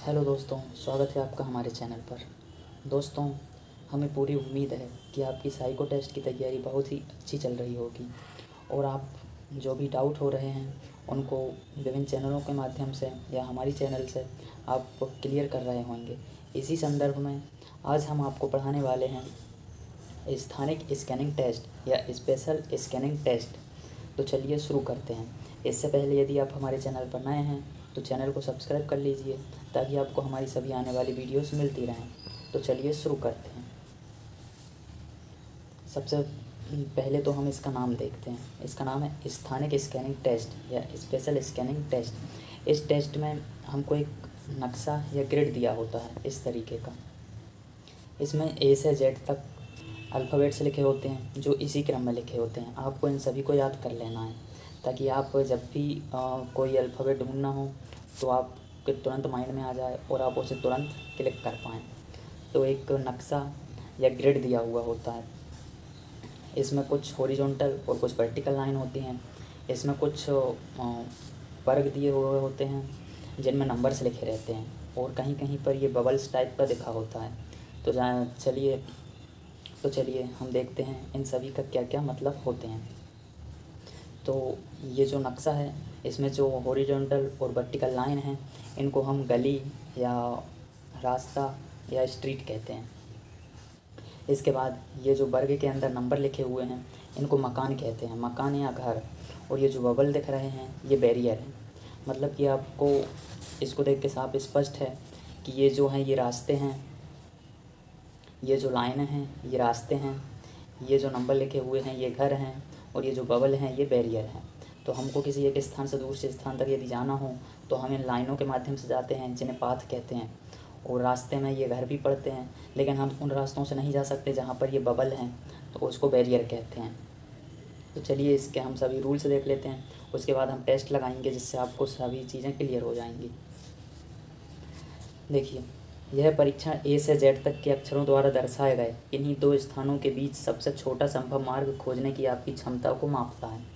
Hello दोस्तों, स्वागत है आपका हमारे चैनल पर। दोस्तों, हमें पूरी उम्मीद है कि आपकी साइको टेस्ट की तैयारी बहुत ही अच्छी चल रही होगी और आप जो भी डाउट हो रहे हैं उनको विभिन्न चैनलों के माध्यम से या हमारी चैनल से आप क्लियर कर रहे होंगे। इसी संदर्भ में आज हम आपको पढ़ाने वाले हैं स्थानिक स्कैनिंग टेस्ट या स्पेशल स्कैनिंग टेस्ट। तो चलिए शुरू करते हैं। इससे पहले यदि आप हमारे चैनल पर नए हैं तो चैनल को सब्सक्राइब कर लीजिए ताकि आपको हमारी सभी आने वाली वीडियोस मिलती रहें। तो चलिए शुरू करते हैं। सबसे पहले तो हम इसका नाम देखते हैं। इसका नाम है स्थानिक स्कैनिंग टेस्ट या स्पेशल स्कैनिंग टेस्ट। इस टेस्ट में हमको एक नक्शा या ग्रिड दिया होता है इस तरीके का। इसमें ए से जेड तक अल्फ़ाबेट्स लिखे होते हैं जो इसी क्रम में लिखे होते हैं। आपको इन सभी को याद कर लेना है ताकि आप जब भी कोई अल्फ़ाबेट ढूंढना हो तो आपके तुरंत माइंड में आ जाए और आप उसे तुरंत क्लिक कर पाएँ। तो एक नक्शा या ग्रिड दिया हुआ होता है। इसमें कुछ हॉरिजॉन्टल और कुछ वर्टिकल लाइन होती हैं। इसमें कुछ वर्ग दिए हुए होते हैं जिनमें नंबर्स लिखे रहते हैं और कहीं कहीं पर ये बबल्स टाइप का दिखा होता है। तो चलिए हम देखते हैं इन सभी का क्या क्या मतलब होते हैं। तो ये जो नक्शा है इसमें जो हॉरिजॉन्टल और वर्टिकल लाइन है इनको हम गली या रास्ता या स्ट्रीट कहते हैं। इसके बाद ये जो वर्ग के अंदर नंबर लिखे हुए हैं इनको मकान कहते हैं, मकान या घर। और ये जो बबल दिख रहे हैं ये बैरियर है। मतलब कि आपको इसको देख के साफ स्पष्ट है कि ये जो हैं ये रास्ते हैं, ये जो लाइन हैं ये रास्ते हैं, ये जो नंबर लिखे हुए हैं ये घर हैं और ये जो बबल हैं ये बैरियर हैं। तो हमको किसी एक स्थान से दूसरे स्थान तक यदि जाना हो तो हम इन लाइनों के माध्यम से जाते हैं जिन्हें पाथ कहते हैं। और रास्ते में ये घर भी पड़ते हैं, लेकिन हम उन रास्तों से नहीं जा सकते जहाँ पर ये बबल हैं, तो उसको बैरियर कहते हैं। तो चलिए इसके हम सभी रूल्स देख लेते हैं, उसके बाद हम टेस्ट लगाएंगे जिससे आपको सभी चीज़ें क्लियर हो जाएंगी। देखिए, यह परीक्षण ए से जेड तक के अक्षरों द्वारा दर्शाए गए इन्हीं दो स्थानों के बीच सबसे छोटा संभव मार्ग खोजने की आपकी क्षमता को मापता है।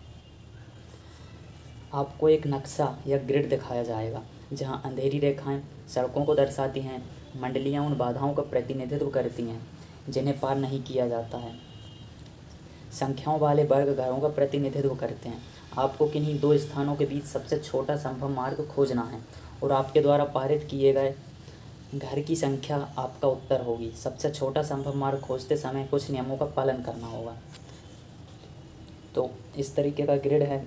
आपको एक नक्शा या ग्रिड दिखाया जाएगा जहां अंधेरी रेखाएं सड़कों को दर्शाती हैं, मंडलियां उन बाधाओं का प्रतिनिधित्व करती हैं जिन्हें पार नहीं किया जाता है, संख्याओं वाले वर्ग घरों का प्रतिनिधित्व करते हैं। आपको किन्हीं दो स्थानों के बीच सबसे छोटा संभव मार्ग खोजना है और आपके द्वारा पारित किए गए घर की संख्या आपका उत्तर होगी। सबसे छोटा संभव मार्ग खोजते समय कुछ नियमों का पालन करना होगा। तो इस तरीके का ग्रिड है।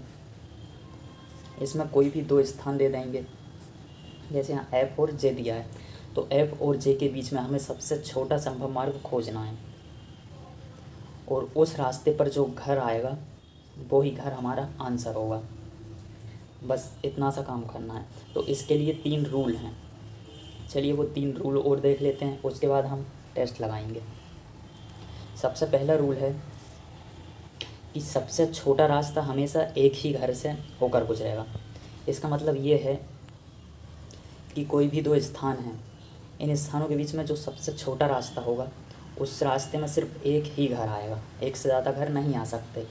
इसमें कोई भी दो स्थान दे देंगे, जैसे यहाँ एफ और जे दिया है, तो एफ और जे के बीच में हमें सबसे छोटा संभव मार्ग खोजना है और उस रास्ते पर जो घर आएगा वो ही घर हमारा आंसर होगा। बस इतना सा काम करना है। तो इसके लिए 3 रूल हैं। चलिए वो 3 रूल और देख लेते हैं, उसके बाद हम टेस्ट लगाएंगे। सबसे पहला रूल है कि सबसे छोटा रास्ता हमेशा एक ही घर से होकर गुजरेगा। इसका मतलब ये है कि कोई भी दो स्थान हैं, इन स्थानों के बीच में जो सबसे छोटा रास्ता होगा उस रास्ते में सिर्फ एक ही घर आएगा, एक से ज़्यादा घर नहीं आ सकते।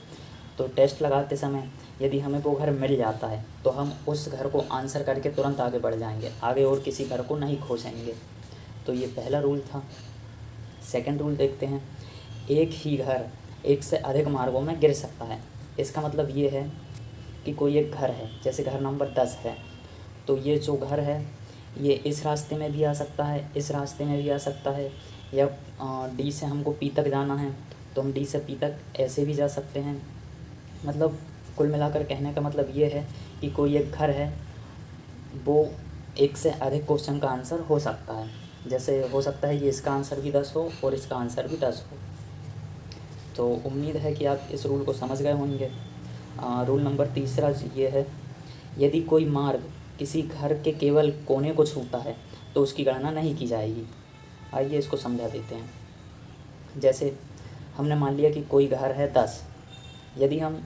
तो टेस्ट लगाते समय यदि हमें वो घर मिल जाता है तो हम उस घर को आंसर करके तुरंत आगे बढ़ जाएंगे, आगे और किसी घर को नहीं खोजेंगे। तो ये पहला रूल था। सेकंड रूल देखते हैं। एक ही घर एक से अधिक मार्गों में गिर सकता है। इसका मतलब ये है कि कोई एक घर है, जैसे घर नंबर 10 है, तो ये जो घर है ये इस रास्ते में भी आ सकता है, इस रास्ते में भी आ सकता है, या डी से हमको पी तक जाना है तो हम डी से पी तक ऐसे भी जा सकते हैं। मतलब कुल मिलाकर कहने का मतलब ये है कि कोई एक घर है वो एक से अधिक क्वेश्चन का आंसर हो सकता है। जैसे हो सकता है कि इसका आंसर भी 10 हो और इसका आंसर भी 10 हो। तो उम्मीद है कि आप इस रूल को समझ गए होंगे। रूल नंबर तीसरा ये है, यदि कोई मार्ग किसी घर के केवल कोने को छूता है तो उसकी गणना नहीं की जाएगी। आइए इसको समझा देते हैं। जैसे हमने मान लिया कि कोई घर है 10, यदि हम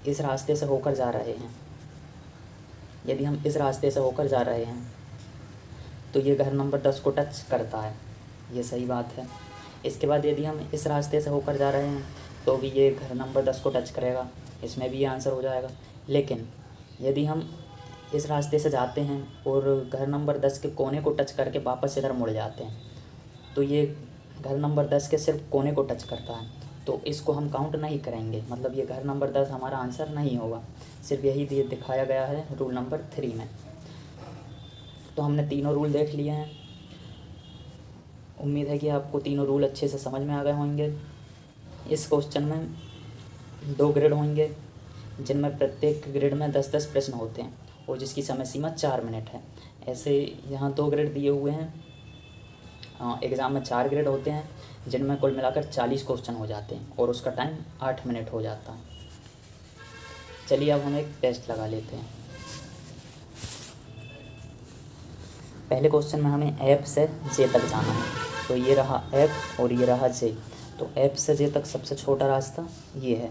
इस रास्ते से होकर जा रहे हैं, तो ये घर नंबर 10 को टच करता है, ये सही बात है। इसके बाद यदि हम इस रास्ते से होकर जा रहे हैं तो भी ये घर नंबर 10 को टच करेगा, इसमें भी ये आंसर हो जाएगा। लेकिन यदि हम इस रास्ते से जाते हैं और घर नंबर 10 के कोने को टच करके वापस इधर मुड़ जाते हैं, तो ये घर नंबर 10 के सिर्फ कोने को टच करता है, तो इसको हम काउंट नहीं करेंगे, मतलब ये घर नंबर 10 हमारा आंसर नहीं होगा। सिर्फ यही दिखाया गया है रूल नंबर 3 में। तो हमने तीनों रूल देख लिए हैं। उम्मीद है कि आपको तीनों रूल अच्छे से समझ में आ गए होंगे। इस क्वेश्चन में 2 ग्रिड होंगे, जिनमें प्रत्येक ग्रिड में 10-10 प्रश्न होते हैं और जिसकी समय सीमा 4 मिनट है। ऐसे यहाँ 2 ग्रिड दिए हुए हैं। एग्ज़ाम में 4 ग्रेड होते हैं, जिनमें कुल मिलाकर 40 क्वेश्चन हो जाते हैं और उसका टाइम 8 मिनट हो जाता है। चलिए अब हम एक टेस्ट लगा लेते हैं। पहले क्वेश्चन में हमें एफ से जे तक जाना है, तो ये रहा एफ और ये रहा जे। तो एफ से जे तक सबसे छोटा रास्ता ये है,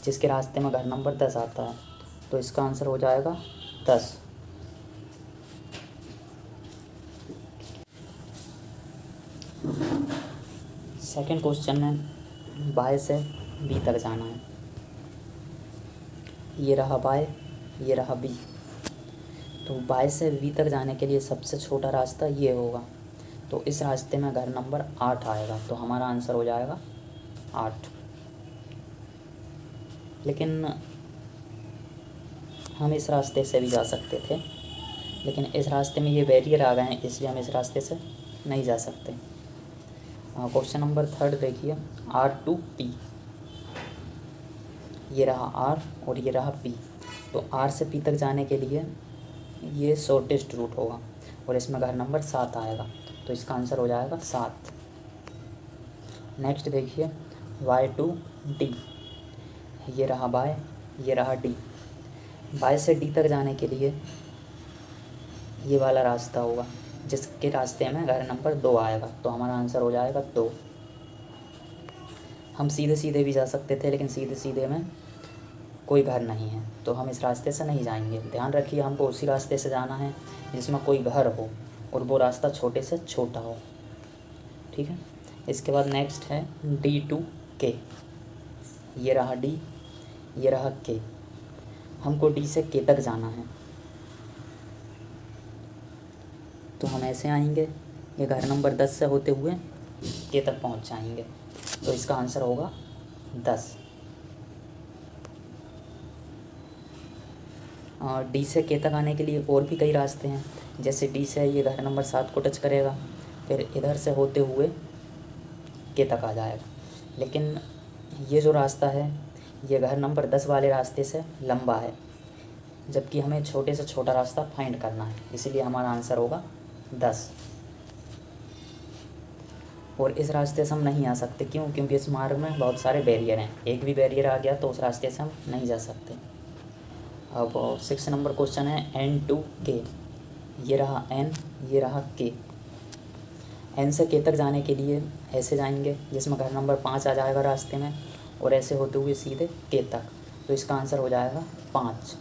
जिसके रास्ते में घर नंबर 10 आता है, तो इसका आंसर हो जाएगा 10। सेकंड क्वेश्चन में बाय से बी तक जाना है। ये रहा बाय, ये रहा बी। तो बाय से बी तक जाने के लिए सबसे छोटा रास्ता ये होगा, तो इस रास्ते में घर नंबर 8 आएगा, तो हमारा आंसर हो जाएगा 8। लेकिन हम इस रास्ते से भी जा सकते थे, लेकिन इस रास्ते में ये बैरियर आ गए हैं, इसलिए हम इस रास्ते से नहीं जा सकते। क्वेश्चन नंबर 3 देखिए, R to P। ये रहा R और ये रहा P। तो R से P तक जाने के लिए ये शॉर्टेस्ट रूट होगा और इसमें घर नंबर 7 आएगा, तो इसका आंसर हो जाएगा 7। नेक्स्ट देखिए, Y to D। ये रहा बाय, ये रहा D। बाय से D तक जाने के लिए ये वाला रास्ता होगा, जिसके रास्ते में घर नंबर 2 आएगा, तो हमारा आंसर हो जाएगा 2। हम सीधे सीधे भी जा सकते थे, लेकिन सीधे सीधे में कोई घर नहीं है, तो हम इस रास्ते से नहीं जाएंगे। ध्यान रखिए, हमको उसी रास्ते से जाना है जिसमें कोई घर हो और वो रास्ता छोटे से छोटा हो। ठीक है, इसके बाद नेक्स्ट है D to K। ये रहा D, ये रहा K। हमको D से K तक जाना है, तो हम ऐसे आएंगे, ये घर नंबर 10 से होते हुए K तक पहुंच जाएंगे, तो इसका आंसर होगा 10। और D से K तक आने के लिए और भी कई रास्ते हैं, जैसे D से ये घर नंबर 7 को टच करेगा, फिर इधर से होते हुए K तक आ जाएगा। लेकिन ये जो रास्ता है ये घर नंबर 10 वाले रास्ते से लंबा है, जबकि हमें छोटे से छोटा रास्ता फाइंड करना है, इसलिए हमारा आंसर होगा 10। और इस रास्ते से हम नहीं आ सकते, क्यों? क्योंकि इस मार्ग में बहुत सारे बैरियर हैं, एक भी बैरियर आ गया तो उस रास्ते से हम नहीं जा सकते। अब 6 नंबर क्वेश्चन है N to K। ये रहा N, ये रहा K। N से K तक जाने के लिए ऐसे जाएंगे, जिसमें घर नंबर 5 आ जाएगा रास्ते में, और ऐसे होते हुए सीधे K तक, तो इसका आंसर हो जाएगा 5।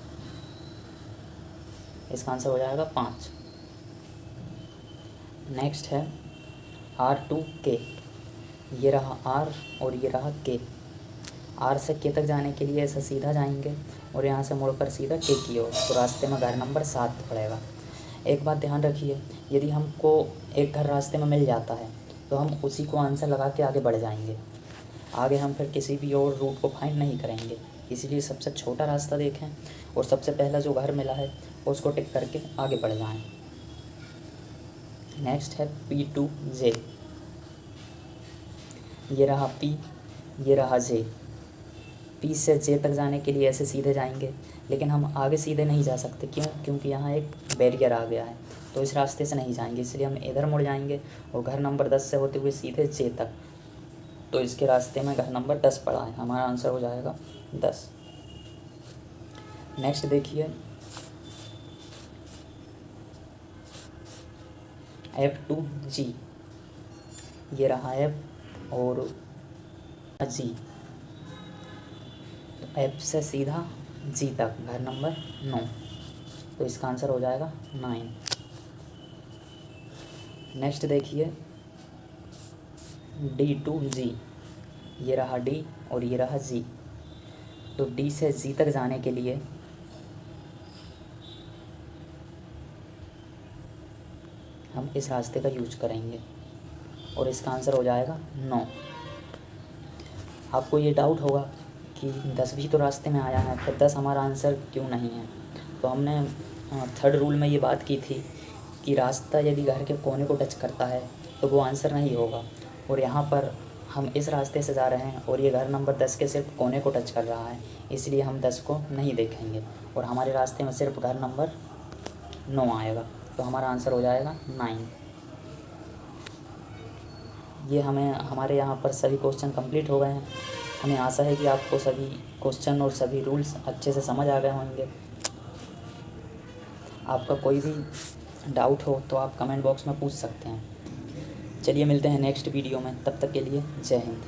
इसका आंसर हो जाएगा 5। नेक्स्ट है R to K। ये रहा R और ये रहा K। R से K तक जाने के लिए ऐसा सीधा जाएंगे और यहाँ से मुड़कर सीधा K की ओर, तो रास्ते में घर नंबर 7 पड़ेगा। एक बात ध्यान रखिए, यदि हमको एक घर रास्ते में मिल जाता है तो हम उसी को आंसर लगा के आगे बढ़ जाएंगे, आगे हम फिर किसी भी और रूट को फाइंड नहीं करेंगे। इसलिए सबसे छोटा रास्ता देखें और सबसे पहला जो घर मिला है उसको टिक करके आगे बढ़ जाएं। नेक्स्ट है P to J। ये रहा P, ये रहा J। P से J तक जाने के लिए ऐसे सीधे जाएंगे, लेकिन हम आगे सीधे नहीं जा सकते, क्यों? क्योंकि यहाँ एक बैरियर आ गया है, तो इस रास्ते से नहीं जाएंगे, इसलिए हम इधर मुड़ जाएंगे और घर नंबर 10 से होते हुए सीधे J तक, तो इसके रास्ते में घर नंबर 10 पड़ा है, हमारा आंसर हो जाएगा 10। नेक्स्ट देखिए, F to G। ये रहा F और G। F से सीधा G तक घर नंबर 9, तो इसका आंसर हो जाएगा 9। नेक्स्ट देखिए D to G। ये रहा D और ये रहा G। तो D से G तक जाने के लिए हम इस रास्ते का यूज करेंगे और इसका आंसर हो जाएगा 9। आपको ये डाउट होगा कि 10 भी तो रास्ते में आया है, फिर 10 हमारा आंसर क्यों नहीं है। तो हमने थर्ड रूल में ये बात की थी कि रास्ता यदि घर के कोने को टच करता है तो वो आंसर नहीं होगा, और यहाँ पर हम इस रास्ते से जा रहे हैं और ये घर नंबर 10 के सिर्फ कोने को टच कर रहा है, इसलिए हम 10 को नहीं देखेंगे और हमारे रास्ते में सिर्फ घर नंबर 9 आएगा। तो हमारा आंसर हो जाएगा 9। ये हमारे यहाँ पर सभी क्वेश्चन कंप्लीट हो गए हैं। हमें आशा है कि आपको सभी क्वेश्चन और सभी रूल्स अच्छे से समझ आ गए होंगे। आपका कोई भी डाउट हो तो आप कमेंट बॉक्स में पूछ सकते हैं। चलिए मिलते हैं नेक्स्ट वीडियो में, तब तक के लिए जय हिंद।